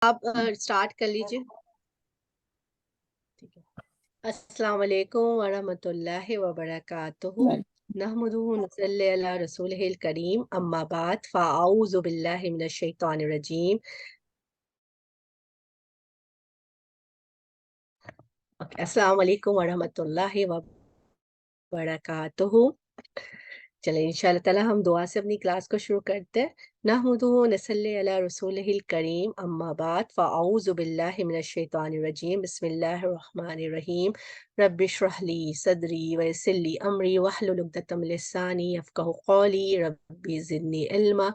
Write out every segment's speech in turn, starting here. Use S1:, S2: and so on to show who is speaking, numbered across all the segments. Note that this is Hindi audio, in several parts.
S1: आप स्टार्ट कर लीजिए। ठीक है। अस्सलाम वालेकुम वरहमतुल्लाहि वबरकातुहू। नहमदुहु व नसल्ली अला रसूलिहिल करीम, अम्मा बाद, फ़अऊज़ु बिल्लाहि मिनश शैतानिर रजीम। अस्सलाम वालेकुम वरहमतुल्लाहि वबरकातुहू। चले इंशाअल्लाह ताला हम दुआ से अपनी क्लास को शुरू करते हैं। नहमदुहु व नसल्ली अला रसूलिहिल करीम, अम्मा बाद, फ़अऊज़ु बिल्लाहि मिनश शैतानिर रजीम। बिस्मिल्लाहिर रहमानिर रहीम। रब्बि इश्रह ली सदरी व यस्सिर ली अमरी वहलुल उक़दतम मिन लिसानी यफ़क़हू क़ौली। रब्बि ज़िदनी इल्मा।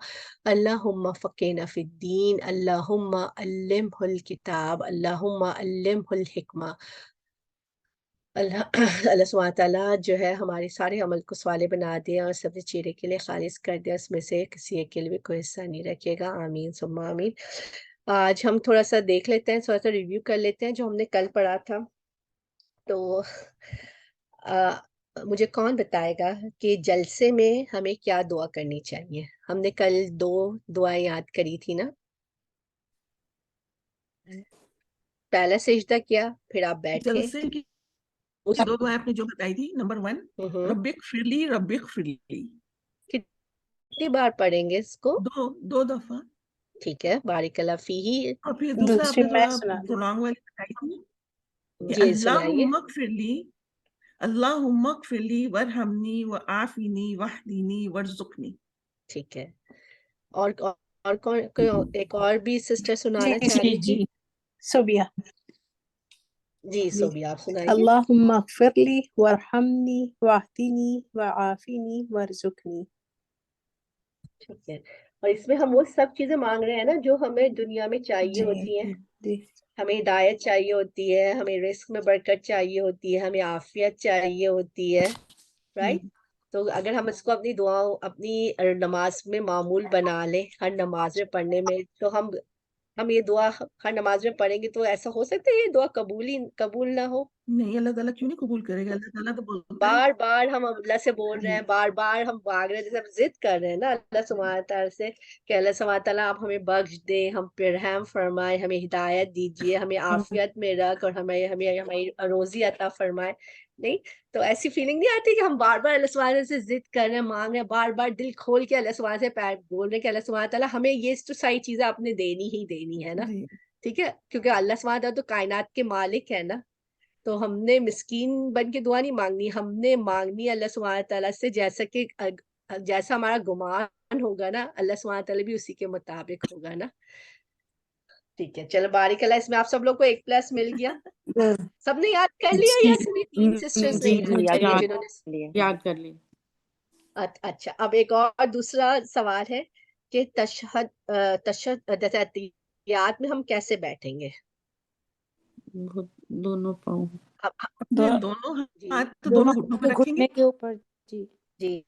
S1: अल्लाहुम्मा फ़क़्हिना फ़िद्दीन। अल्लाहुम्मा अल्लिमहुल किताब। अल्लाहुम्मा अल्लिमहुल हिकमा। अल्लाह अल्लाह सुब्हानहू तआला जो है हमारे सारे अमल को स्वाले बना दे और सब चेहरे के लिए खालिस कर दे, उसमें से किसी एक के लिए भी कोई हिस्सा नहीं रखेगा। आमीन सुम्मा आमीन। आज हम थोड़ा सा देख लेते हैं, थोड़ा सा रिव्यू कर लेते हैं जो हमने कल पढ़ा था। तो मुझे कौन बताएगा कि जलसे में हमें क्या दुआ करनी चाहिए? हमने कल 2 दुआएं याद करी थी ना। पहला सिजदा किया, फिर आप बैठे।
S2: जलसे की
S1: उस
S2: 2 दुआएं आपने जो बताई थी, नंबर 1
S1: हम्म,
S2: रब्बिग़फ़िरली
S1: कितनी बार पढ़ेंगे इसको?
S2: 2 दफा,
S1: ठीक है, बारिकल्लाह फीही।
S2: और फिर दूसरा
S3: दूसरी
S2: आपने
S3: मैं
S2: थोड़ा
S3: सुना दूं।
S2: प्रोलॉन्ग वाली बताई थी कि
S1: जी सुनाइए।
S2: अल्लाहुम्मग़फ़िरली वरहमनी वआफ़िनी वहदीनी वरज़ुक़नी।
S1: ठीक है। और कौन कोई एक और भी सिस्टर
S3: जी
S1: सुनाना चाह
S3: जी
S1: रही थी?
S3: जी सोबिया
S1: जी
S3: जी।
S1: सोबी आप सुनाइए।
S3: अल्लाहुम्मा ग़फ़िरली वरहमनी वाहदिनी वआफ़िनी वरज़ुक़नी।
S1: ठीक है। और इसमें हम वो सब चीजें मांग रहे हैं ना जो हमें दुनिया में चाहिए
S3: जी
S1: होती हैं।
S3: जी
S1: हमें हिदायत चाहिए होती है, हमें रिस्क में बरकत चाहिए होती है, हमें आफियत चाहिए होती है। राइट। तो अगर हम इसको अपनी दुआओं अपनी नमाज में मामूल बना लें, हर नमाज में पढ़ने में, तो हम ये दुआ हर नमाज में पढ़ेंगे तो ऐसा हो सकता है ये दुआ कबूल ना हो।
S2: नहीं, अल्लाह ताला क्यों नहीं कबूल करेगा? अल्लाह ताला तो बोलता है
S1: बार बार हम अल्लाह से बोल रहे
S2: जी,
S1: हैं, बार बार हम मांग रहे हैं, जैसे हम जिद कर रहे हैं ना अल्लाह सुब्हानहू तआला से कि अल्लाह सुब्हानहू तआला आप हमें बख्श दे, हम पे रहम फरमाए, हमें हिदायत दीजिए, हमें आफियत में रख और हमें हमें हमारी रोजी अता फरमाए। नहीं, तो ऐसी फीलिंग नहीं आती कि हम बार बार अल्लाह सुब्हानहू तआला से जिद कर रहे हैं, मांग रहे हैं, बार बार दिल खोल के अल्लाह सुब्हानहू से पैर बोल रहे हैं कि अल्लाह सुब्हानहू तआला हमें ये तो सारी चीजें आपने देनी ही देनी है ना।
S2: जी।
S1: ठीक है, क्योंकि अल्लाह सुब्हानहू तआला तो कायनात के मालिक है ना। तो हमने मिस्कीन बन के दुआ नहीं मांगनी, हमने मांगनी अल्लाह सुब्हानहू तआला से जैसा कि जैसा हमारा गुमान होगा ना, अल्लाह सुब्हानहू तआला भी उसी के मुताबिक होगा ना। ठीक है, चलो बारिकल्लाह, इसमें आप सब लोग को 1 प्लस मिल गया। सबने याद कर लिया
S3: जी
S1: या सिर्फ 3 सिस्टर्स ने
S3: जी
S1: याद
S3: मुझे
S1: कर लिया
S3: याद
S1: जिन्होंने?
S4: याद कर ली।
S1: अच्छा, अब एक और दूसरा सवाल है कि तशहद में हम कैसे बैठेंगे?
S4: वो दोनों पाँव
S1: अब
S2: अपने
S3: दो,
S2: दोनों
S1: जी
S2: हाथ तो
S3: दोनों
S2: दोनों घुटनों पे
S3: तो
S2: रखेंगे
S3: घुटने के ऊपर। जी
S1: जी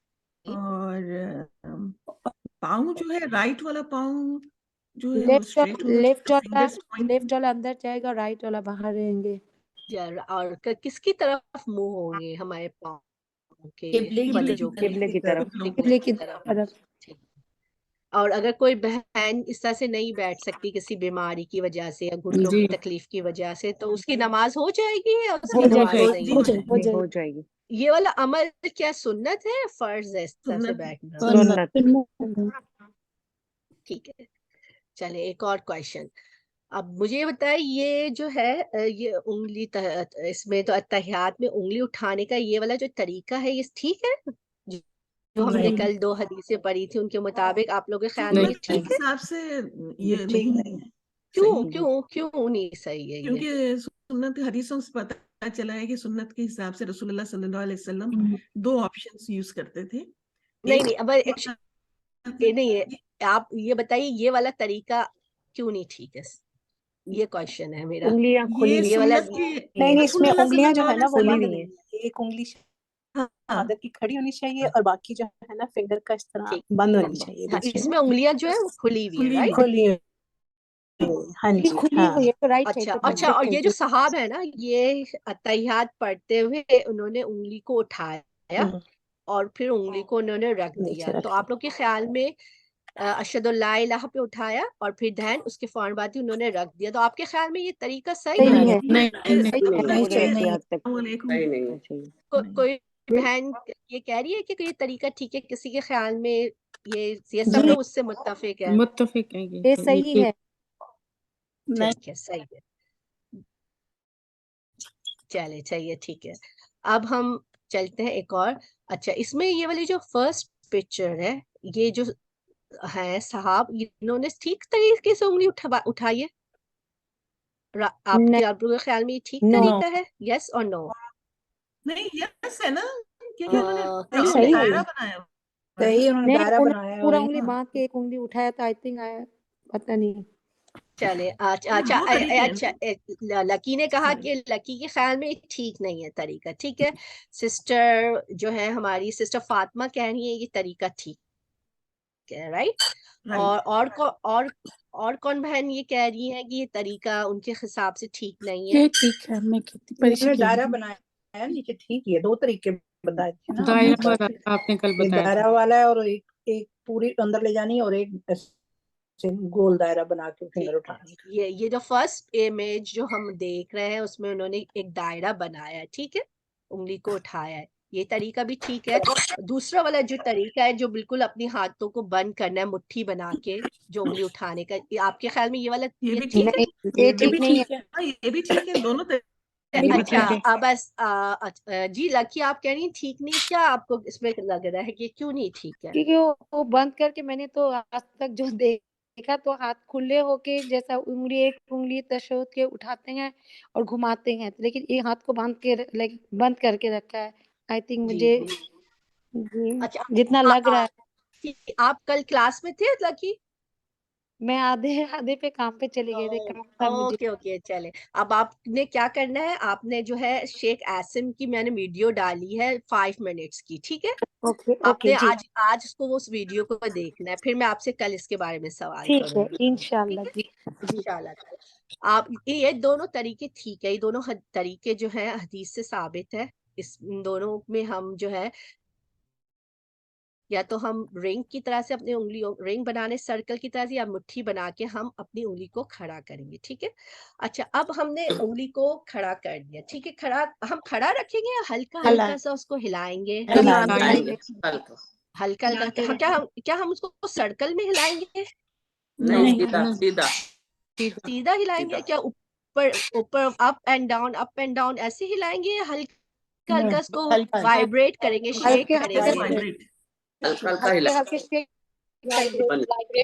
S2: और पाँव जो है, राइट वाला पाँव जो है वो स्ट्रेट होना
S3: लेफ्ट
S2: चाहिए,
S3: वाला
S2: फिंगर्स पॉइंट
S3: अंदर जाएगा, राइट वाला बाहर रहेंगे।
S1: और किसकी तरफ मुंह होंगे हमारे पाँव के
S4: किबले की
S1: वाली
S2: किबले की
S1: जो
S2: तरफ,
S4: किबले की तरफ।
S2: किबला
S1: किबले
S3: किबले
S1: की
S3: की
S1: तरफ?
S3: तरफ।
S1: ठीक। और अगर कोई बहन इस तरह से नहीं बैठ सकती किसी बीमारी की वजह से या घुटनों
S4: जी
S1: की तकलीफ की वजह से, तो उसकी नमाज हो जाएगी या उसकी
S3: हो
S4: हो
S1: नमाज
S3: जाएगी,
S4: जाएगी,
S1: नहीं
S2: जी
S4: हो
S2: हो
S1: होगी?
S3: हो
S4: जाएगी,
S2: जाएगी,
S4: हो
S3: जाएगी।
S4: जाएगी।
S1: ये वाला अमल क्या सुन्नत है या फर्ज है इस तरह से
S2: सुन्नत
S1: बैठना?
S3: सुन्नत।
S4: सुन्नत।
S1: ठीक है। चले एक और क्वेश्चन। अब मुझे ये बताए, ये जो है ये उंगली इसमें तो अत्तहियात में उंगली उठाने का ये वाला जो तरीका है, ये ठीक है? जो जो हमने
S2: नहीं,
S3: नहीं
S1: कल 2 हदीसें पढ़ी थी उनके मुताबिक आप लोगों के ख्याल में ये
S2: सुन्नत के
S1: ठीक है?
S2: हिसाब से ये
S3: ठीक
S2: नहीं
S3: नहीं है।
S1: क्यों
S2: सही,
S1: क्यों क्यों नहीं सही है ये?
S2: क्योंकि सुन्नत हदीसों से पता चला है कि सुन्नत के हिसाब से रसूलुल्लाह सल्लल्लाहु अलैहि वसल्लम 2 ऑप्शंस यूज करते थे।
S1: नहीं
S2: एक
S1: नहीं, अब
S2: होता
S1: ये
S2: था
S1: नहीं है। आप ये बताइए ये वाला तरीका क्यों नहीं ठीक है? ये क्वेश्चन है मेरा।
S4: उंगलियां खुली
S2: ये
S4: हुई
S1: ये वाला
S2: सुन्नत की
S3: नहीं नहीं, इसमें
S2: रसूलुल्लाह
S3: उंगलियां जो
S2: सल्लल्लाहु
S3: है
S2: अलैहि
S3: ना वो
S4: खुली
S3: बंद
S2: वसल्लम,
S4: हुई
S3: नहीं
S4: है।
S3: है, एक उंगली
S2: हाँ,
S3: शहादत की खड़ी होनी चाहिए और बाकी जो है ना फिंगर का इस तरह
S1: ठीक।
S3: बंद होनी चाहिए
S1: हाँ,
S3: दूसरी।
S1: इसमें उंगलियां जो है वो खुली हुई है,
S2: खुली हुई
S1: राइट?
S3: खुली हुई है। हाँ
S4: ये
S3: जी
S4: खुली
S3: हाँ।
S4: हुई है तो राइट साइड
S1: अच्छा
S4: पे
S1: अच्छा,
S4: पब्लिक
S1: और ये जो
S4: चाहिए।
S1: साहब है ना, ये अत्तहियात पढ़ते हुए उन्होंने उंगली को उठाया
S3: हम्म,
S1: और फिर उंगली को उन्होंने रख
S3: नीचे
S1: दिया, तो
S3: रख ली।
S1: आप लोग के ख्याल में अशहदुल्ला इलाहा पे उठाया और फिर दैन उसके फौरन बाद ही उन्होंने रख दिया। तो आपके ख्याल में ये तरीका सही
S3: सही
S1: है?
S3: है।
S4: नहीं
S3: नहीं चाहिए।
S4: यहाँ तक
S2: वालेकुम।
S4: नहीं चाहिए।
S1: कोई बहन ये कह रही है कि ये तरीका ठीक है, किसी के ख्याल में ये सब
S3: जी
S1: लोग उससे मुत्तफिक है?
S4: मुत्तफिक है
S3: ये सही है। नहीं
S1: ठीक है, सही है, चले चाहिए, ठीक है। अब हम चलते हैं एक और। अच्छा, इसमें ये वाली जो फर्स्ट पिक्चर है, ये जो है साहब, इन्होंने ठीक तरीके से उंगली उठाई है?
S3: नहीं
S1: आप लोगों के ख्याल में ये ठीक
S3: नो
S1: तरीका है? यस और नो?
S2: नहीं, यस है ना, क्योंकि उन्होंने
S3: नहीं सही है।
S2: दायरा बनाया हुआ है
S5: सही
S2: ना।
S5: उन्होंने
S3: नहीं
S5: दायरा
S3: उन्होंने
S5: बनाया
S3: पूरा
S5: वही
S3: उंगली
S5: ना।
S3: बांध के एक उंगली उठाया था, आई थिंक आया, पता नहीं।
S1: चले अच्छा
S2: ये
S1: अच्छा
S2: दो तरीके हैं
S1: अच्छा
S2: ना।
S1: लकी ने कहा
S2: सॉरी।
S1: कि लकी के ख्याल में ठीक नहीं है तरीका, ठीक है। सिस्टर जो है हमारी सिस्टर फातिमा कह रही है ये तरीका ठीक है, राइट।
S2: राइट।
S1: और कौन बहन ये कह रही है कि ये तरीका उनके हिसाब से ठीक नहीं है?
S4: ये ठीक है, मैं कितनी परीक्षा
S5: उन्होंने
S4: की
S5: दायरा बनाया नीचे, ठीक है, दो तरीके बताए थे ना आपने
S4: दायरा
S5: कल।
S4: वाला आपने कल
S5: एक
S4: बताया था।
S5: दायरा वाला है और एक एक पूरी अंदर ले जानी है और एक ऐसे गोल दायरा बना के फिंगर
S1: ठीक है,
S5: उठानी।
S1: ये जो फर्स्ट इमेज जो हम देख रहे हैं उसमें उन्होंने एक दायरा बनाया है, ठीक है, उंगली को उठाया है, ये तरीका भी ठीक है। दूसरा वाला जो तरीका है जो बिल्कुल अपनी हाथों को बंद करना है मुट्ठी बना के जो उंगली उठाने का, ये आपके ख्याल में ये वाला
S2: ये
S1: ये
S2: भी
S1: ठीक
S2: ठीक
S1: है?
S3: नहीं ये
S5: ये
S3: ठीक
S5: भी
S3: नहीं है।
S5: ठीक है।
S2: हाँ, ये भी ठीक है, दोनों
S4: ये
S2: तरीके
S4: भी
S1: अच्छा,
S4: ठीक है।
S2: बताए।
S1: बस जी लकी आप कह रही हैं ठीक नहीं, क्या आपको इसमें लग रहा है कि क्यों नहीं ठीक है?
S3: क्योंकि वो बंद करके मैंने तो आज तक जो देखा तो हाथ खुले होके जैसा उंगली एक उंगली तशहहुद के उठाते हैं और घुमाते हैं, लेकिन ये हाथ को बांध के लाइक बंद करके रखा है। आई थिंक
S1: जी
S3: मुझे
S1: जी।
S3: जी
S1: अच्छा,
S3: जितना लग रहा है।
S1: आप कल क्लास में थे लकी?
S3: मैं आधे आधे पे काम पे चली गई थी, काम था मुझे।
S1: ओके ओके, चले। अब आपने क्या करना है, आपने जो है शेख आसिम की मैंने वीडियो डाली है 5 मिनट्स की, ठीक है।
S3: ओके ओके
S1: आपने
S3: जी
S1: आज उसको उस वीडियो को देखना है, फिर मैं आपसे कल इसके बारे में सवाल
S3: ठीक है
S1: करूंगी, ठीक
S3: इंशाल्लाह
S1: है
S3: जी जी
S1: इंशाल्लाह। आप ये दोनों तरीके ठीक है, ये दोनों तरीके जो है हदीस से साबित है। इस इन दोनों में हम जो है या तो हम रिंग की तरह से अपनी उंगलियों रिंग बनाने सर्कल की तरह से या मुट्ठी बना के हम अपनी उंगली को खड़ा करेंगे, ठीक है। अच्छा, अब हमने उंगली को खड़ा कर दिया, ठीक है। हम खड़ा रखेंगे या हल्का
S5: हला
S1: हल्का सा उसको हिलाएंगे?
S5: हिलाएंगे।
S1: हल्का हल्का क्या हम उसको सर्कल में हिलाएंगे?
S5: नहीं
S4: सीधा
S1: सीधा हिलाएंगे? क्या ऊपर ऊपर अप एंड डाउन ऐसे हिलाएंगे या हल्का हल्का उसको
S5: हल्का
S1: वाइब्रेट करेंगे, शेक
S3: हल्के हल्के
S1: करेंगे?
S2: वाइब्रेट।
S3: हल्के हल्के शेक करेंगे।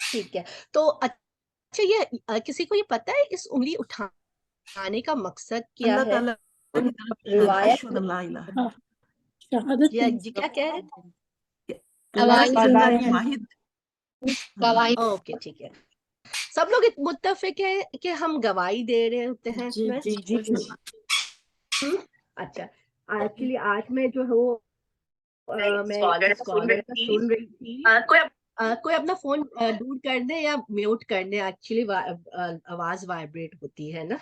S1: ठीक है। तो अच्छा, ये किसी को ये पता है इस उंगली उठाने का मकसद क्या
S2: अल्लाह
S1: है?
S2: ताला की तरफ इशारा,
S1: रिवायत
S2: अशहदु अल्ला इलाहा
S5: शहादत
S1: जी क्या कह रहे थे?
S2: अल्लाह की
S3: गवाही
S2: एक वाहिद।
S3: गवाही
S1: ओके, ठीक है। सब लोग मुत्तफिक है कि हम गवाही दे रहे होते हैं
S4: जी
S1: इसमें?
S4: जी
S3: जी
S1: अच्छा, एक्चुअली आज मैं जो हूँ मैं स्वागत का सुन रही थी। कोई अपना फोन दूर कर दे या म्यूट कर दे, एक्चुअली आवाज वाइब्रेट होती है ना।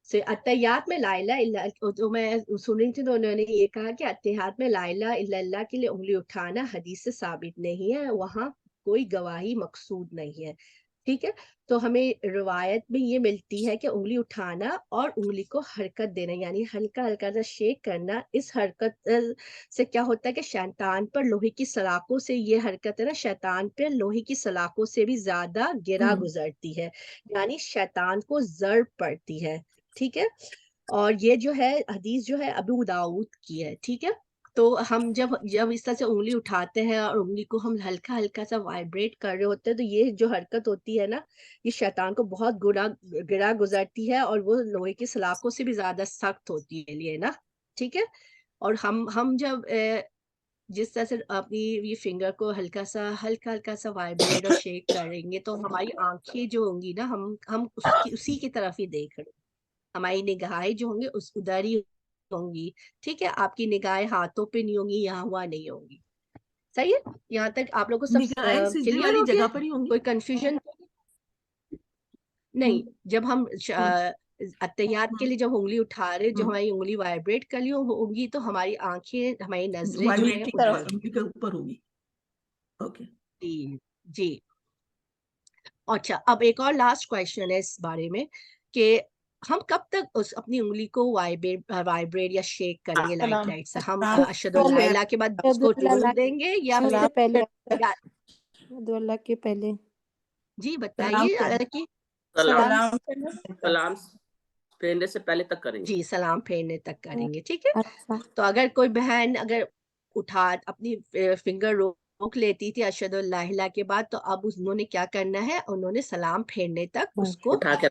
S1: से अत्तहियात में ला इलाहा इल्ला, जो मैं सुन रही थी तो उन्होंने ये कहा कि अत्तहियात में ला इलाहा इल्लल्लाह के लिए उंगली उठाना हदीस से साबित नहीं है, वहाँ कोई गवाही मकसूद नहीं है, ठीक है। तो हमें रिवायत में ये मिलती है कि उंगली उठाना और उंगली को हरकत देना यानी हल्का हल्का सा शेक करना, इस हरकत से क्या होता है कि शैतान पर लोहे की सलाखों से ये हरकत है ना, शैतान पर लोहे की सलाखों से भी ज्यादा गिरा गुजरती है, यानी शैतान को जर पड़ती है, ठीक है। और ये जो है हदीस जो है अबू दाऊद की है, ठीक है। तो हम जब जब इस तरह से उंगली उठाते हैं और उंगली को हम हल्का हल्का सा वाइब्रेट कर रहे होते हैं, तो ये जो हरकत होती है ना, ये शैतान को बहुत गिरा गुजरती है और वो लोहे की सलाखों से भी ज्यादा सख्त होती है लिए ना, ठीक है। और हम जब जिस तरह से अपनी ये फिंगर को हल्का हल्का सा वाइब्रेट और शेक करेंगे तो हमारी आंखें जो होंगी ना, हम उसी की तरफ ही देख रहे हैं, हमारी निगाहें जो होंगी उस उधर ही होंगी, ठीक है। आपकी निगाहें हाथों पे नहीं होंगी, यहाँ हुआ नहीं होंगी, सही है। यहाँ तक आप लोगों को सब
S2: निगाहें सिजदे
S1: क्लियर
S2: वाली
S1: हो गया?
S2: जगह पर ही होंगी।
S1: कोई कंफ्यूजन नहीं? जब हम अत्तहियात के लिए जब उंगली उठा रहे, जब हमारी उंगली वाइब्रेट कर रही होगी तो हमारी आंखें हमारी नजरें जो है
S2: वाइब्रेट की
S1: उधर
S2: तरफ उंगली के ऊपर होगी। ओके
S1: जी जी। अच्छा, अब एक और लास्ट क्वेश्चन है इस बारे में कि हम कब तक उस अपनी उंगली को वाइब्रेट या शेक करेंगे लाइट
S4: सलाम
S1: लाइट से? हम
S5: सलाम
S1: अशहदु अल्ला
S3: पहले
S1: इलाहा के बाद उसको
S3: अब्दुल्ला
S1: छोड़ देंगे या
S3: उससे
S1: फिर
S3: पहले
S1: या
S3: अब्दुल्ला के पहले
S1: जी
S5: सलाम
S1: बताइए
S5: पहले
S1: कि
S4: सलाम
S3: सलाम
S4: सलाम फेरने से पहले तक करेंगे।
S1: जी सलाम फेरने तक करेंगे, ठीक है।
S3: अच्छा
S1: तो अगर कोई बहन अगर उठा अपनी फिंगर रोक लेती थी अशहदु अल्ला इलाहा के बाद, तो अब उन्होंने क्या करना है, उन्होंने सलाम फेरने तक उसको
S4: उठा के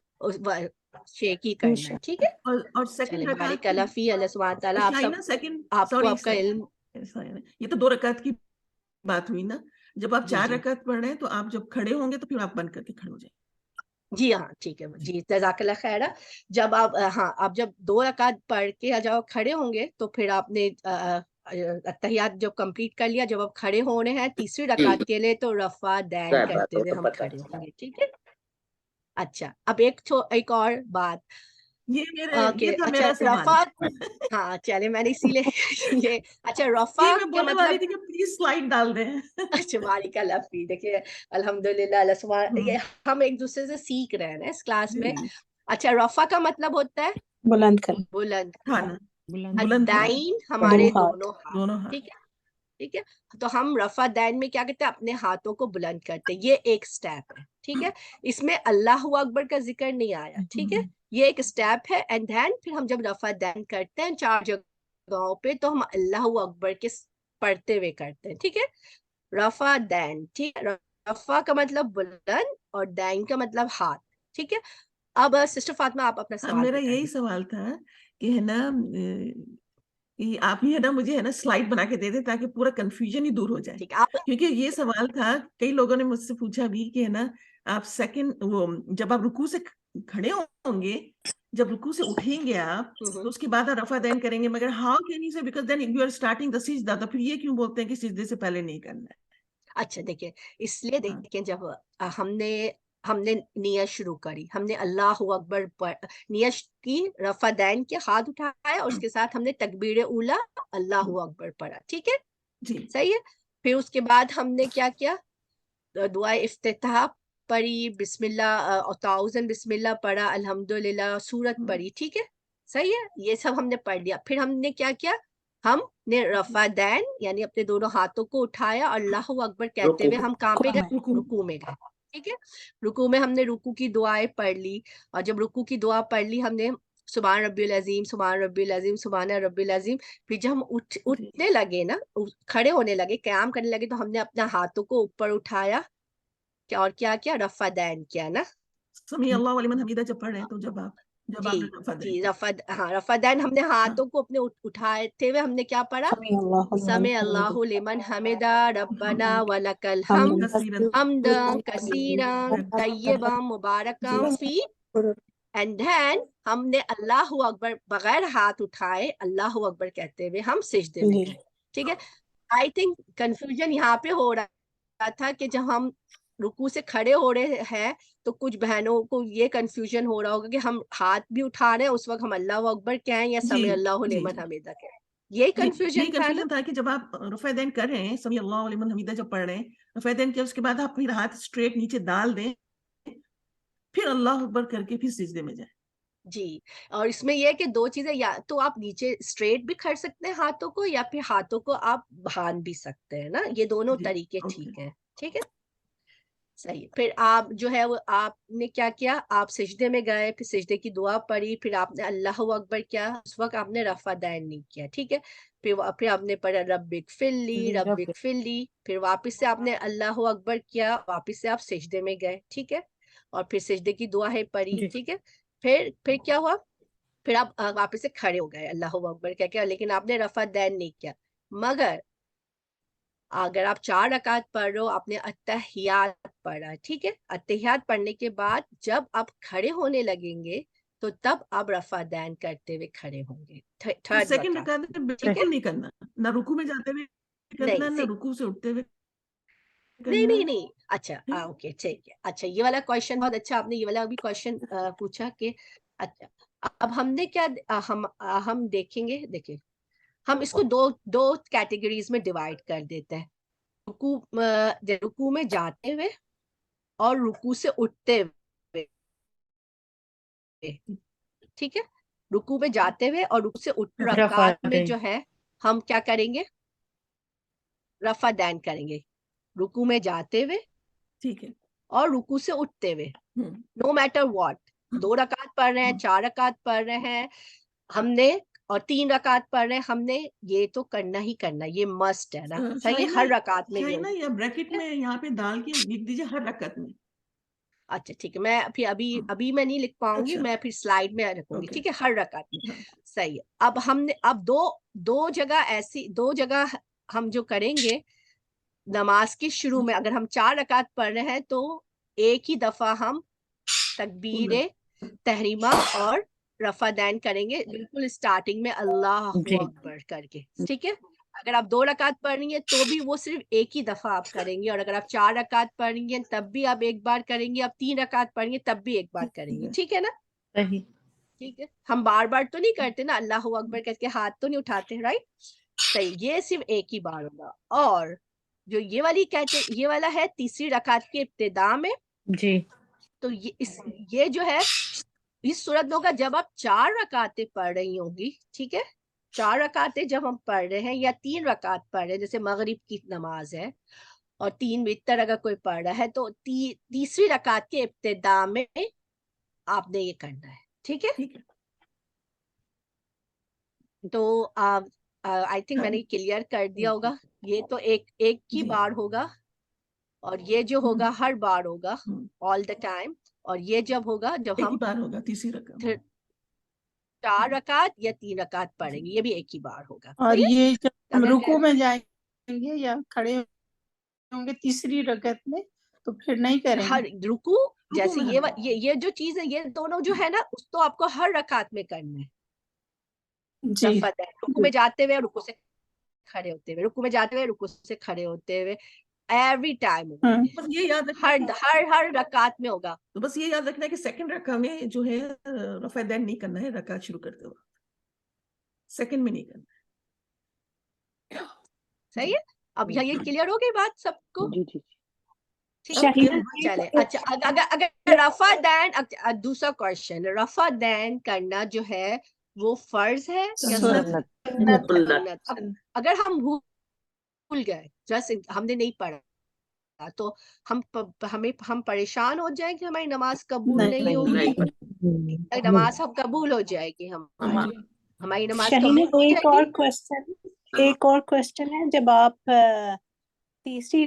S1: शेक ही करना है, ठीक है।
S2: और
S1: चले
S2: सेकंड रकात
S1: बारिक
S2: की
S1: अल्लाह फी अल्लाह सुब्हान ताला आप सब
S2: सेकंड
S1: आपको
S2: सॉरी
S1: आपका इल्म
S2: ये तो 2 रकात की बात हुई ना। जब आप
S1: जी
S2: 4
S1: जी
S2: रकात पढ़ रहे हैं तो आप जब खड़े होंगे तो फिर आप बंद करके खड़े हो जाएंगे।
S1: जी हाँ ठीक है जी, जज़ाकल्लाह खैरा। जब आप हाँ आप जब 2 रकात पढ़ के आ जाओ खड़े होंगे तो फिर आपने अत्तहियात जब कंप्लीट कर लिया, जब आप खड़े होने हैं तीसरी
S4: जी
S1: रकात के लिए तो रफा दैन
S4: बात
S1: करते हुए
S4: तो
S1: हम
S4: पता
S1: खड़े
S4: है।
S1: होंगे, ठीक है। अच्छा, अब एक और बात
S2: ये
S1: कि
S2: था
S1: अच्छा
S2: मेरा सवाल।
S1: रफा, हाँ चले मैंने इसीलिए ये अच्छा रफा
S2: ये मैं
S1: क्या
S2: बोलने वाली
S1: मतलब,
S2: थी कि प्लीज स्लाइड डाल दें।
S1: अच्छा बारिक अल्लाह फी। देखिए अल्हम्दुलिल्लाह अल्लाह सुब्हान, ये हम एक दूसरे से सीख रहे हैं ना इस क्लास में।
S2: जी
S1: अच्छा रफा का मतलब होता है
S3: बुलंद कर
S1: बुलंद।
S2: खाना
S4: बुलंद
S2: बुलंद करना
S1: दाइन
S3: दो
S1: हमारे
S3: हाथ
S1: दोनों हाथ,
S2: दोनों हाथ।
S1: ठीक है ठीक है। तो हम रफा दैन में क्या करते हैं, अपने हाथों को बुलंद करते हैं, ये एक स्टेप है, ठीक है। इसमें अल्लाह अकबर का जिक्र नहीं आया, ठीक है, ये एक स्टेप है। एंड देन फिर हम जब रफा दैन करते हैं 4 जगहों पे तो हम अल्लाह अकबर के पढ़ते हुए करते हैं, ठीक है। रफा दैन, ठीक है। रफा का मतलब बुलंद और दैन का मतलब हाथ, ठीक है। अब सिस्टर फातिमा आप अपना
S2: हाँ,
S1: सवाल
S2: मेरा यही
S1: बताइए।
S2: सवाल था कि है ना कि आप ही है ना मुझे है ना स्लाइड बना के दे दे ताकि पूरा कंफ्यूजन ही दूर हो जाए।
S1: ठीक है आप
S2: क्योंकि ये सवाल था, कई लोगों ने मुझसे पूछा भी कि है ना आप सेकंड वो जब आप रुकू से खड़े होंगे, जब रुकू से उठेंगे आप तो उसके बाद आप रफा दैन करेंगे, मगर how can you say because then you are starting the सिजदा, तो फिर ये क्यों बोलते हैं कि सिजदे से पहले नहीं करना है?
S1: अच्छा देखिए, इसलिए
S2: हाँ
S1: देखिए जब हमने हमने नियत शुरू करी, हमने अल्लाह अकबर नियत की, रफा दैन के हाथ उठाया और उसके साथ हमने तकबीर उला अल्लाह अकबर पढ़ा, ठीक है,
S2: जी
S1: सही है। फिर उसके बाद हमने क्या किया, दुआ इफ्तिताह पढ़ी, बिस्मिल्लाह और ताउज़न बिस्मिल्लाह पढ़ा, अल्हम्दुलिल्लाह सूरत पढ़ी, ठीक है, सही है। ये सब हमने पढ़ लिया। फिर हमने क्या किया, हमने रफा दैन यानी अपने दोनों हाथों को उठाया और अल्लाहू अकबर कहते
S4: रुको
S1: हुए हम कहाँ पे गए,
S3: रुकू
S1: रुकू में गए, ठीक है। रुकू में हमने रुकू की दुआएं पढ़ ली, और जब रुकू की दुआ पढ़ ली हमने सुभान रब्बिल अजीम, सुभान रब्बिल अजीम, सुभान रब्बिल अजीम। फिर जब हम
S2: जी
S1: उठने लगे ना, खड़े होने लगे, क़याम करने लगे, तो हमने अपना हाथों को ऊपर उठाया क्या और क्या किया, रफा दैन किया ना।
S2: समी अल्लाह वलिमन हमीदा जब पढ़ रहे हैं तो जब
S1: जी
S2: आपने रफा दैन
S1: जी
S2: किया।
S1: हाँ रफा दैन हमने
S2: हाँ
S1: हाथों को अपने उठाते हुए हमने क्या पढ़ा,
S3: समी अल्लाहु
S1: समे
S3: लिमन
S1: अल्लाहु लिमन हमिदा रब्बना वलकल हम
S3: हमीद
S2: कसीरन
S1: हमदन कसीरन तय्यबा मुबारकम फी। एंड देन हमने अल्लाह अकबर बगैर हाथ उठाए अल्लाह अकबर कहते हुए हम सिजदे में गए, ठीक है। आई थिंक कंफ्यूजन यहाँ पे हो रहा था कि जब हम रुकू से खड़े हो रहे हैं तो कुछ बहनों को ये कंफ्यूजन हो रहा होगा कि हम हाथ भी उठा रहे हैं उस वक्त हम अल्लाह अकबर कहें या
S2: जी
S1: समी अल्लाह
S2: जी
S1: लिमन हमिदा कहें, यही
S2: जी यही
S1: कंफ्यूजन था ना।
S2: कंफ्यूजन था कि जब आप रफा दैन कर रहे हैं, समी अल्लाह लिमन हमीदा जब पढ़ रहे हैं, रफा दैन किया उसके बाद आप फिर हाथ स्ट्रेट नीचे डाल दें, फिर अल्लाह अकबर करके फिर सिजदे में जाए।
S1: जी, और इसमें यह है कि दो चीजें, या तो आप नीचे स्ट्रेट भी कर सकते हैं हाथों को, या फिर हाथों को आप बांध भी सकते हैं ना, ये दोनों
S2: जी
S1: तरीके
S2: ओके
S1: ठीक है, ठीक है, सही है। फिर आप जो है वो आपने क्या किया, आप सिजदे में गए, फिर सिजदे की दुआ पढ़ी, फिर आपने अल्लाह अकबर किया, उस वक्त आपने रफा दैन नहीं किया, ठीक है। फिर आपने पढ़ा रब्बिक फिल्ली, फिर वापस से आपने अल्लाह अकबर किया, वापस से आप सिजदे में गए, ठीक है, और फिर सिजदे की दुआ है पढ़ी, ठीक है। फिर क्या हुआ, फिर आप वापस से खड़े हो गए अल्लाह अकबर कह के, लेकिन आपने रफा दैन नहीं किया। मगर अगर आप 4 रकात पढ़ रहे हो, आपने अत्तहियात पढ़ा, ठीक है, अत्तहियात पढ़ने के बाद जब आप खड़े होने लगेंगे तो तब आप रफा दैन करते हुए खड़े होंगे,
S2: तो
S1: थर्ड
S2: सेकंड
S1: रकात,
S2: रकात में
S1: ठीक है।
S2: बिल्कुल नहीं करना, ना रुकू में जाते हुए
S1: नहीं
S2: करना, ना रुकू से उठते हुए
S1: नहीं
S2: करना
S1: नहीं नहीं अच्छा
S2: है।
S1: ओके ठीक है। अच्छा ये वाला क्वेश्चन बहुत अच्छा, आपने ये वाला भी क्वेश्चन पूछा कि अच्छा अब हमने क्या हम देखेंगे, देखिए हम इसको दो दो कैटेगरीज में डिवाइड कर देते हैं, रुकू में जाते हुए और रुकू से उठते हुए, ठीक है। रुकू में जाते हुए और रुकू से उठ रकात में जो है हम क्या करेंगे, रफा दैन करेंगे, रुकू में जाते हुए
S2: ठीक है,
S1: और रुकू से उठते हुए, नो मैटर व्हाट। 2 रकात पढ़ रहे हैं, 4 रकात पढ़ रहे हैं हमने, और 3 रकात पढ़ रहे हैं हमने, ये तो करना ही करना, ये मस्ट है ना। सही है, हर रकात में ये
S2: ना, या ब्रैकेट में यहाँ पे डाल के लिख दीजिए हर रकात में।
S1: अच्छा ठीक है, मैं फिर अभी मैं नहीं लिख पाऊंगी,
S2: अच्छा।
S1: मैं फिर स्लाइड में रखूंगी,
S2: ओके।
S1: ठीक है, हर रकात में। सही है। अब हमने दो जगह ऐसी, 2 जगह हम जो करेंगे नमाज के शुरू में, अगर हम 4 रकात पढ़ रहे हैं तो एक ही दफा हम तकबीर तहरीमा और रफा दैन करेंगे, बिल्कुल स्टार्टिंग में अल्लाह अकबर करके, ठीक है। अगर आप 2 रकात पढ़ रही हैं तो भी वो सिर्फ एक ही दफा आप करेंगे, और अगर आप 4 रकात पढ़ रही हैं तब भी आप एक बार करेंगे, आप 3 रकात पढ़ेंगे तब भी एक बार करेंगे, ठीक है ना। ठीक है, हम बार बार तो नहीं करते ना, अल्लाह अकबर करके हाथ तो नहीं उठाते, राइट। सही, ये सिर्फ एक ही बार होगा। और जो ये वाली कहते, ये वाला है तीसरी रकात के इब्तिदा में
S6: जी,
S1: तो ये जो है इस सूरत में होगा जब आप 4 रकातें पढ़ रही होंगी, ठीक है। 4 रकातें जब हम पढ़ रहे हैं या 3 रकात पढ़ रहे हैं, जैसे मगरिब की नमाज है और 3 वितर अगर कोई पढ़ रहा है तो तीसरी रकात के इब्तिदा में आपने ये करना है, ठीक है। तो आई थिंक मैंने क्लियर कर दिया होगा। ये तो एक ही बार होगा, और ये जो होगा हर बार होगा, ऑल द टाइम। और ये जब होगा जब
S2: एक
S1: हम
S2: ही बार होगा, तीसरी रकात
S1: 4 रकात या 3 रकात पढ़ेंगे, ये भी एक ही बार होगा।
S5: और
S1: सही है?
S5: ये जब हम
S1: अगर
S5: रुकू में जाएंगे या खड़े होंगे तीसरी रकत में तो फिर नहीं करेंगे।
S1: हर रुकू, जैसे
S2: में
S1: ये जो चीज है, ये दोनों जो है ना, उसको आपको हर रकात में करना है।
S5: जी,
S1: रफत है, रुकू में जाते हुए, रुकू से खड़े होते हुए, रुकू में जाते हुए, रुकू से खड़े होते हुए, एवरी टाइम होगा ये।
S2: बस ये याद रखना
S1: हर रकात में होगा।
S2: तो बस ये याद रखना है कि सेकंड रका में जो है रफा दैन नहीं करना है, रकात शुरू करते वक्त सेकंड में नहीं करना है।
S1: सही है। अब यहाँ ये क्लियर हो गई बात सबको?
S5: जी जी।
S1: ठीक है, चले। अच्छा, अगर रफा दैन, दूसरा क्वेश्चन, रफा दैन करना जो है वो फर्ज है या
S5: सुन्नत।
S1: सुन्नत? अगर हम भूल गए, जैसे हमने नहीं पढ़ा, तो हम परेशान हो जाएं कि हमारी नमाज कबूल नहीं होगी। नमाज हम कबूल हो जाएगी, हमारी नमाज कबूल हो
S6: एक और
S1: जाएगी।
S6: क्वेश्चन, एक और क्वेश्चन है, जब आप तीसरी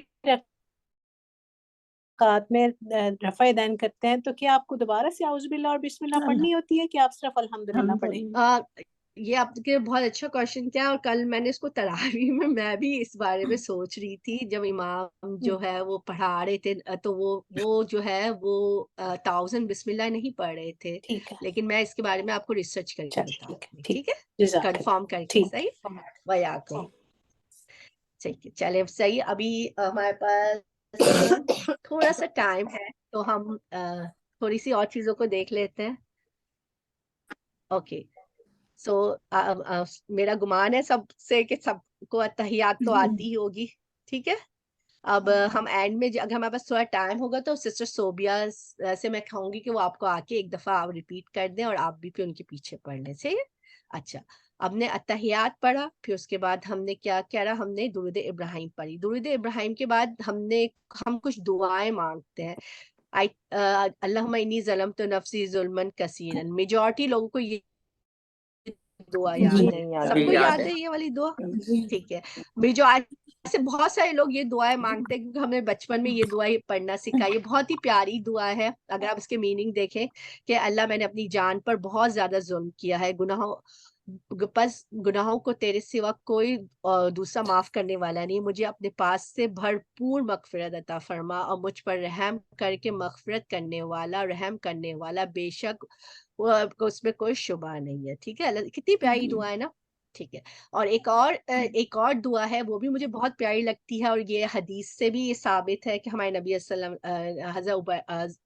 S6: रकात में रफ़ा दैन करते हैं तो क्या आपको दोबारा से औज़ु बिल्लाह और बिस्मिल्लाह पढ़नी होती है कि आप सिर्फ अल्हम्दुलिल्लाह पढ़ेंगे?
S1: ये आपके बहुत अच्छा क्वेश्चन किया, और कल मैंने इसको तरावी में मैं भी इस बारे में सोच रही थी, जब इमाम जो है वो पढ़ा रहे थे, तो वो जो है वो 1000 बिस्मिल्लाह नहीं पढ़ रहे थे,
S6: ठीक है,
S1: लेकिन मैं इसके बारे में आपको रिसर्च करके बताऊंगी, ठीक है,
S6: जज़ाक
S1: कंफर्म करके। सही, वया को ठीक है, चले। सही, अभी हमारे पास थोड़ा सा टाइम है, तो हम थोड़ी सी और चीजों को देख लेते हैं। ओके, सो मेरा गुमान है सबसे कि सबको अत्तहियात तो आती ही होगी, ठीक है। अब हम एंड में अगर हमारे पास थोड़ा टाइम होगा तो सिस्टर सोबिया से मैं कहूंगी कि वो आपको आके एक दफा आप रिपीट कर दें, और आप भी फिर उनके पीछे पढ़ लें, सही है। अच्छा, हमने अत्तहियात पढ़ा, फिर उसके बाद हमने क्या करा, हमने दुरूद इब्राहिम पढ़ी। दुरूद इब्राहिम के बाद हम कुछ दुआएं मांगते हैं। अल्लाहुम्मा इन्नी ज़लमतु नफ्सी ज़ुल्मन कसीरन। मेजॉरिटी लोगों को ये दुआ याद है, सबको याद है ये वाली दुआ, ठीक है। ऐसे बहुत सारे लोग ये दुआएं मांगते हैं क्योंकि हमें बचपन में ये दुआ पढ़ना सिखाई। ये बहुत ही प्यारी दुआ है, अगर आप इसके मीनिंग देखें कि अल्लाह मैंने अपनी जान पर बहुत ज्यादा जुल्म किया है, गुनाहों को तेरे सिवा कोई दूसरा माफ करने वाला नहीं, मुझे अपने पास से भरपूर मगफिरत अता फरमा, और मुझ पर रहम करके मगफिरत करने वाला, रहम करने वाला बेशक उसमें कोई शुबा नहीं है, ठीक है। कितनी प्यारी दुआ है ना, ठीक है। और एक और दुआ है, वो भी मुझे बहुत प्यारी लगती है, और ये हदीस से भी ये साबित है कि हमारे नबी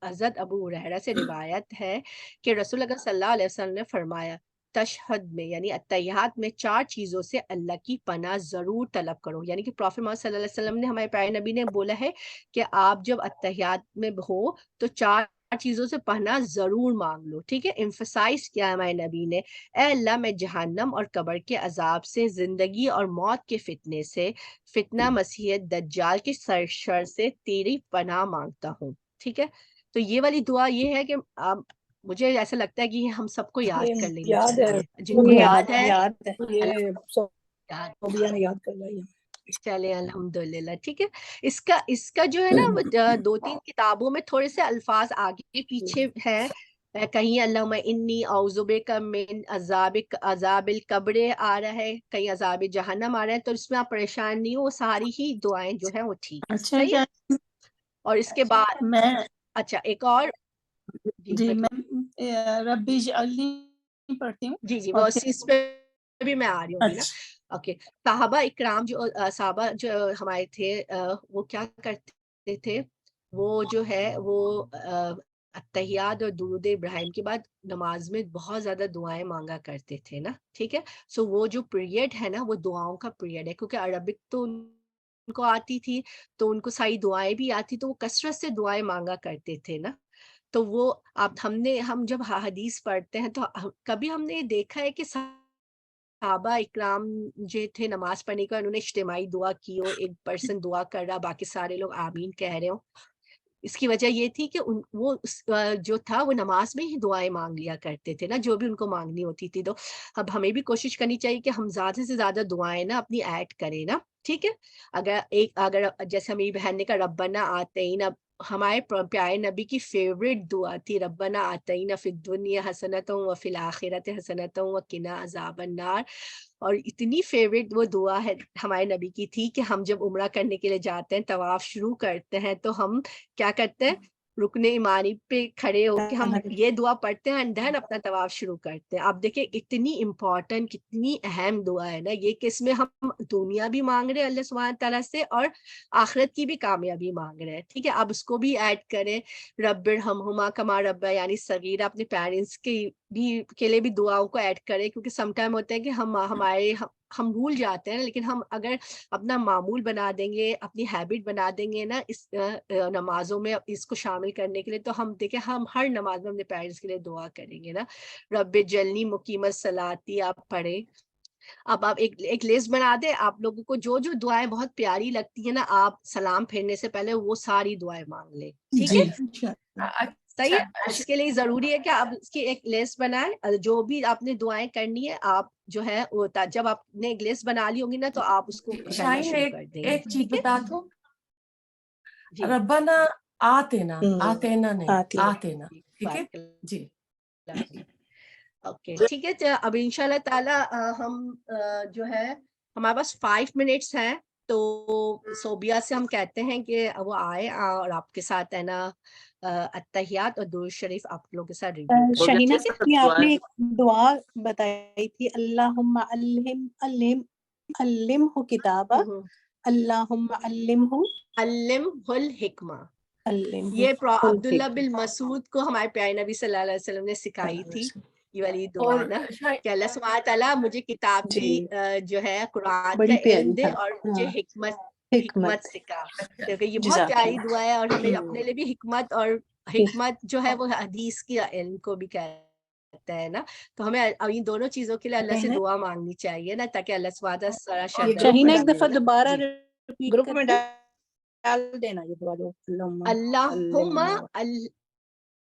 S1: हज़रत अबू हुरैरा से रिवायत है कि रसूल अल्लाह सल्लल्लाहु अलैहि वसल्लम ने फरमाया, तशहद में यानी अत्तहियात में 4 चीजों से अल्लाह की पनाह जरूर तलब करो। यानी कि प्रॉफेट मोहम्मद सल्लल्लाहु अलैहि वसल्लम ने, हमारे प्यारे नबी ने बोला है कि आप जब अत्तहियात में हो तो 4 चीजों से पनाह जरूर मांग लो। ठीक है, एम्फसाइज किया है हमारे नबी ने, ए अल्लाह मैं जहन्नम और कब्र के अजाब से, जिंदगी और मौत के फितने से, फितना मसीह दज्जाल के शर से तेरी पनाह मांगता हूँ। ठीक है, तो ये वाली दुआ ये है कि मुझे ऐसा लगता है कि ये हम सबको याद
S5: ये
S1: कर लेनी
S5: याद है,
S1: चाहिए, जिनको याद है
S6: याद है।
S5: ये
S1: याद
S5: सोबिया ने याद करवाई है।
S1: चले अल्हम्दुलिल्लाह। ठीक है, इसका जो है ना वो 2-3 किताबों में थोड़े से अल्फाज आगे पीछे हैं। कहीं अल्लाहुम्मा इन्नी औज़ुबिका मिन अज़ाबिल कब्र आ रहा है, कहीं अज़ाब जहन्नम आ रहा है, तो इसमें आप परेशान नहीं हो, वो सारी ही दुआएं जो है वो ठीक है।
S7: अच्छा
S1: सही है?
S7: क्या
S1: और इसके बाद
S7: मैं
S1: अच्छा एक और जी
S7: जी
S1: बताइए।
S7: मैं रब्बी जअलनी पढ़ती हूँ
S1: जी जी,
S7: और
S1: वो
S7: फिर
S1: इस पे भी मैं आ रही हूँ अभी ना।
S7: अच्छा
S1: ओके, साहबा इकराम जो साहबा जो हमारे थे, वो क्या करते थे, वो जो है वो अत्तहियात और दुरूद इब्राहिम के बाद नमाज में बहुत ज्यादा दुआएं मांगा करते थे ना। ठीक है, सो वो जो पीरियड है ना वो दुआओं का पीरियड है, क्योंकि अरबिक तो उनको आती थी, तो उनको सारी दुआएं भी आती, तो वो कसरत से दुआएं मांगा करते थे ना। तो वो आप हम जब हदीस पढ़ते हैं तो कभी हमने ये देखा है कि सहाबा इकराम जो थे नमाज पढ़ने का उन्होंने इज्तिमाई दुआ की हो, एक पर्सन दुआ कर रहा बाकी सारे लोग आमीन कह रहे हो। इसकी वजह ये थी कि जो था वो नमाज में ही दुआएं मांग लिया करते थे ना, जो भी उनको मांगनी होती थी। तो अब हमें भी कोशिश करनी चाहिए कि हम ज्यादा से ज्यादा दुआएं ना अपनी ऐड करें ना। ठीक है, अगर जैसे मेरी बहन ने कहा रब्बना आतीना, हमारे प्यारे नबी की फेवरेट दुआ थी, रब्बना आतीना फिद दुनिया हसनतम व फिल आखिरत हसनतम व किना अज़ाबन नार। और इतनी फेवरेट वो दुआ है हमारे नबी की थी कि हम जब उम्रा करने के लिए जाते हैं, तवाफ शुरू करते हैं, तो हम क्या करते हैं, रुकने ईमानी पे खड़े होके हम ये दुआ पढ़ते हैं एंड देन अपना तवाफ शुरू करते हैं। आप देखिए कितनी इम्पोर्टेंट, कितनी अहम दुआ है ना ये, कि इसमें हम दुनिया भी मांग रहे हैं अल्लाह सुब्हान तआला से और आखिरत की भी कामयाबी मांग रहे हैं। ठीक है, अब उसको भी ऐड करें, रब्बिरहमहुमा कमा रब्बयानी सगीरा, अपने पेरेंट्स के लिए भी दुआओं को ऐड करें, क्योंकि समटाइम होता है कि हम भूल जाते हैं, लेकिन हम अगर अपना मामूल बना देंगे, अपनी हैबिट बना देंगे ना इस नमाजों में इसको शामिल करने के लिए, तो हम देखें हम हर नमाज में अपने पेरेंट्स के लिए दुआ करेंगे ना। रब्बे जल्नी मुकीमत सलाती आप पढ़े। अब आप एक लिस्ट बना दे, आप लोगों को जो जो दुआएं बहुत प्यारी लगती है ना, आप सलाम फेरने से पहले वो सारी दुआएं मांग ले। ठीक है, सही है। इसके लिए जरूरी है कि आप इसकी एक लिस्ट बनाएं, जो भी आपने दुआएं करनी है आप जो है वो जब आपने एक लिस्ट बना ली होगी ना, तो आप उसको करना शुरू कर देंगे।
S8: एक चीज बता दो,
S1: जी
S8: रब्बना आतेना, आतेना नहीं आतेना, ठीक है जी।
S1: ओके ठीक है, तो अब इंशाल्लाह ताला हम जो है हमारे पास 5 मिनट्स हैं, तो सोबिया से हम कहते हैं कि वो आए और आपके साथ है ना अत्तहियात और दुरूद शरीफ आप लोगों के साथ रिव्यू
S6: शहीना
S1: ठीक है।
S6: जी आपने एक दुआ बताई थी, अल्लाहुम्मा अल्लिमहु किताबा, अल्लाहुम्मा
S1: अल्लिमहुल हिकमा। ये अब्दुल्ला बिन मसूद को हमारे प्यारे नबी सल्लल्लाहु अलैहि वसल्लम ने सिखाई थी ये वाली दुआ ना, कि अल्लाह सुब्हान तआला मुझे किताब की जो है कुरान का इल्म दे और मुझे हिकमत सिखा। क्योंकि ये बहुत प्यारी दुआ है और हमें अपने लिए भी हिकमत जो है वो हदीस की इल्म को भी कहता है ना, तो हमें इन दोनों चीजों के लिए अल्लाह से दुआ मांगनी चाहिए ना, ताकि अल्लाह सुब्हान तआला
S6: शहीना एक दफा दोबारा
S5: ग्रुप में डाल देना ये दुआ जो
S1: अल्लाहुम्मा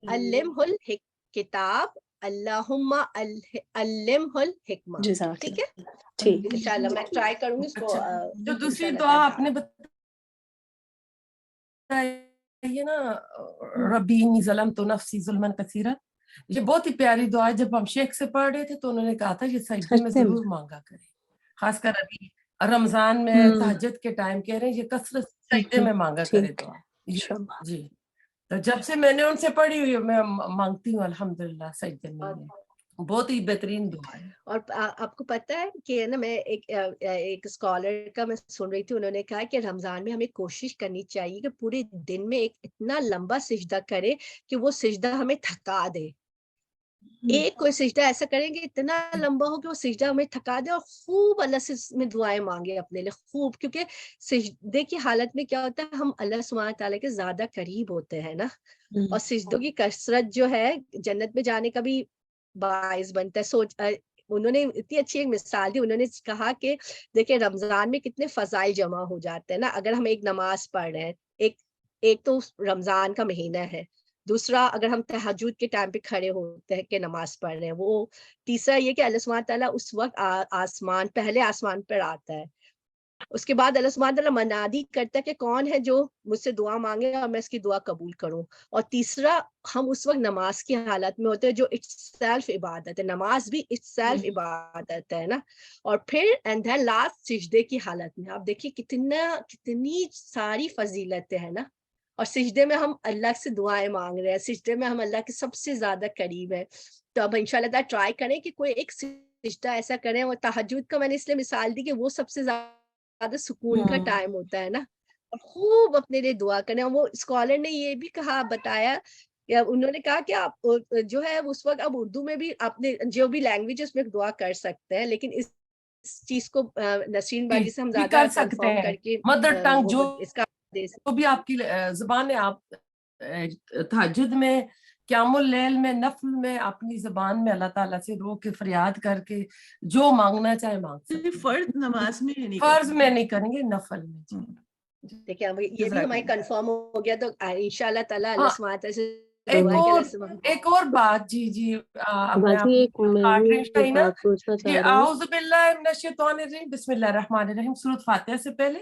S1: अल्लिमहुल किताब, अल्लाहुम्मा अल्लिमहुल हिकमा। ठीक है,
S6: ठीक
S1: इंशाल्लाह मैं ट्राई करूंगी इसको।
S8: जो दूसरी दुआ आपने बताई ना, रब्बी इन्नी ज़लमतु नफ्सी ज़ुल्मन कसीरा, ये बहुत ही प्यारी दुआ है। जब हम शेख से पढ़ रहे थे तो उन्होंने कहा था ये सजदे में जरूर मांगा करें, खासकर अभी रमजान में तहज्जुद के टाइम कह रहे हैं ये कसरत सजदे में मांगा करे दुआ जी। तो जब से मैंने उनसे पढ़ी हुई मैं मांगती हूँ अल्हम्दुलिल्लाह सजदे में, बहुत ही बेहतरीन दुआ है।
S1: और आपको पता है कि ना मैं एक स्कॉलर का मैं सुन रही थी, उन्होंने कहा कि रमजान में हमें कोशिश करनी चाहिए कि पूरे दिन में एक इतना लंबा सिजदा करे कि वो सिजदा हमें थका दे। एक कोई सिजदा ऐसा करेंगे इतना लंबा हो कि वो सिजदा हमें थका दे और खूब अल्लाह से में दुआएं मांगे अपने लिए खूब, क्योंकि सिजदे की हालत में क्या होता है, हम अल्लाह सुब्हान ताला के ज्यादा करीब होते हैं ना, और सिजदों की कसरत जो है जन्नत में जाने का भी बाइस बनता है। उन्होंने इतनी अच्छी एक मिसाल दी, उन्होंने कहा कि देखिए रमजान में कितने फजाइल जमा हो जाते हैं ना, अगर हम एक नमाज पढ़ रहे हैं, एक तो रमजान का महीना है, दूसरा अगर हम तहज्जुद के टाइम पे खड़े होते हैं कि नमाज पढ़ रहे हैं, वो तीसरा ये कि अल्लाह सुब्हान ताला उस वक्त पहले आसमान पर आता है, उसके बाद अल्लाह सुब्हान ताला मनादी करता है कि कौन है जो मुझसे दुआ मांगे और मैं इसकी दुआ कबूल करूं, और तीसरा हम उस वक्त नमाज की हालत में होते हैं जो इट्सेल्फ इबादत है, नमाज भी इट्सेल्फ इबादत है ना, और फिर एंड देन लास्ट सिजदे की हालत में आप देखिए कितनी सारी फजीलतें हैं ना, और सिजदे में हम अल्लाह से दुआएं मांग रहे हैं, सिजदे में हम अल्लाह के सबसे ज्यादा करीब है। तो अब इंशाल्लाह ट्राई करें कि कोई एक सिजदा ऐसा करें, और तहज्जुद का मैंने इसलिए मिसाल दी कि वो सबसे ज्यादा सुकून का टाइम होता है ना, और खूब अपने लिए दुआ करें। और वो स्कॉलर ने ये भी बताया, या उन्होंने कहा कि आप जो है उस वक्त अब उर्दू में भी आपने जो भी लैंग्वेज उसमें दुआ कर सकते हैं, लेकिन इस चीज को नसरीन बाजी से हम
S8: भी
S1: ज्यादा
S8: कर सकते
S1: कंफर्म
S8: हैं,
S1: करके
S8: मदर टंग जो
S1: इसका दे सकते
S8: तो भी आपकी जुबान है, आप तहज्जुद में, क़यामुल लैल में, नफल में अपनी जुबान में अल्लाह ताला से रो के फरियाद करके जो मांगना चाहे मांग सकते हैं।
S2: फर्ज नमाज में नहीं
S8: फर्ज
S2: करते।
S8: में नहीं करेंगे, नफल में।
S1: देखिए ये भी हमारे कंफर्म हो गया, तो इंशाल्लाह ताला अल्लाह
S8: हाँ,
S1: सुब्हान ताला से
S8: एक
S1: दुआ है कि
S8: और एक और बात, जी मैं
S9: बाजी
S8: आपकी
S9: एक मैं
S8: काट
S9: भी
S8: रही हूँ शाहीना
S9: बात पूछना
S8: जी।
S9: चाह रहा हूँ।
S8: आऊज़ु बिल्लाहि मिनश्शैतानिर्रजीम, बिस्मिल्लाहिर्रहमानिर्रहीम, सूरत फातिहा से पहले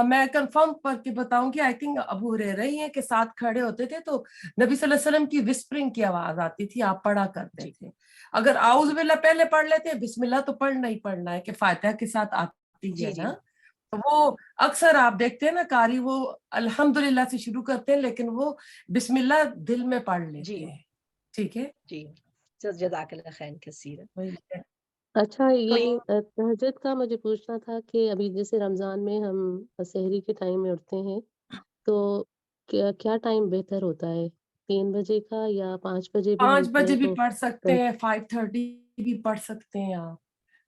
S8: मैं कंफर्म करके बताऊंगी, आई थिंक अबू हुरैरा ही है के साथ खड़े होते थे तो नबी सल्लल्लाहु अलैहि वसल्लम की विस्परिंग की आवाज आती थी, आप पढ़ा करते थे। अगर आऊज़ु बिल्लाह पहले पढ़ लेते हैं, बिस्मिल्लाह तो पढ़ना ही पढ़ना है कि फातिहा के साथ आती है ना, तो वो अक्सर आप देखते हैं ना कारी वो अल्हम्दुलिल्लाह से शुरू करते हैं, लेकिन वो बिस्मिल्लाह दिल में पढ़ लेते हैं। ठीक है
S1: जी, जज़ाकल्लाह खैर कसीरन।
S9: अच्छा,
S1: तो
S9: ये तहज्जुद का मुझे पूछना था कि अभी जैसे रमजान में हम सहरी के टाइम में उठते हैं, तो क्या क्या टाइम बेहतर होता है, 3 बजे का या 5 बजे भी
S8: 5
S9: हम
S8: बजे
S9: करें
S8: भी
S9: तो
S8: पढ़ सकते हैं, 5:30 भी पढ़ सकते हैं आप,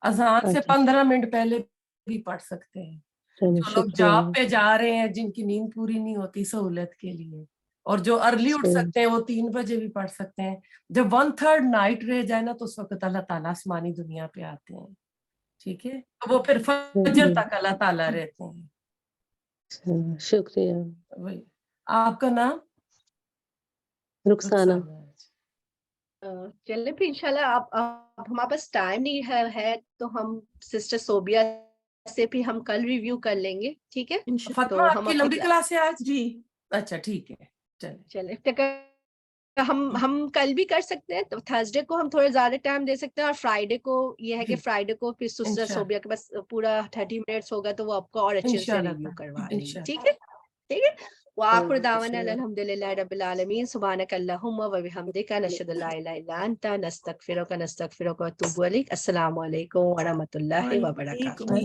S8: अजान से
S9: अच्छा,
S8: 15 मिनट पहले भी पढ़ सकते हैं।
S9: चलो
S8: जो लोग
S9: शुक्रिया।
S8: जॉब पे जा रहे हैं, जिनकी नींद पूरी नहीं होती सहूलत के लिए, और जो अर्ली उठ
S9: सही,
S8: सकते हैं वो 3 बजे भी पढ़ सकते हैं। जब 1/3 नाइट रह जाए ना, तो उस वक्त अल्लाह ताला आसमानी दुनिया पे आते हैं। ठीक है, तो वो फिर फजर
S9: सही,
S8: तक अल्लाह ताला रहते हैं।
S9: चलो शुक्रिया।
S8: वही, आपका नाम?
S9: रुखसाना।
S1: चलिए फिर इंशाल्लाह अब हमारे पास टाइम नहीं है तो हम सिस्टर सोबिया से भी हम कल रिव्यू कर लेंगे, ठीक है?
S8: फातिमा,
S1: तो हम
S8: आपकी लंबी क्लास है आज?
S2: जी
S8: अच्छा ठीक है, चलिए।
S1: चले तो हम कल भी कर सकते हैं, तो थर्सडे को हम थोड़ा ज्यादा टाइम दे सकते हैं, और फ्राइडे को ये है कि
S8: जी,
S1: फ्राइडे को फिर सिस्टर
S8: इंशाल्लाह
S1: सोबिया के पास पूरा 30 मिनट्स होगा, तो वो आपको और अच्छे से
S8: इंशाल्लाह
S1: रिव्यू करवा देंगे,
S8: इंशाल्लाह।
S1: ठीक है? ठीक है। वाखिर दावाना
S9: चलो,
S1: अल्हम्दुलिल्लाहि रब्बिल आलमीन, सुब्हानक अल्लाहुम्मा व बिहम्दिका, नशहदु ला इलाहा इल्ला अंता, नस्तगफिरुका व नस्तगफिरुका व अतूबु इलैक। अस्सलामु अलैकुम व रहमतुल्लाहि व
S2: वालेकुम
S1: बरकातुहू।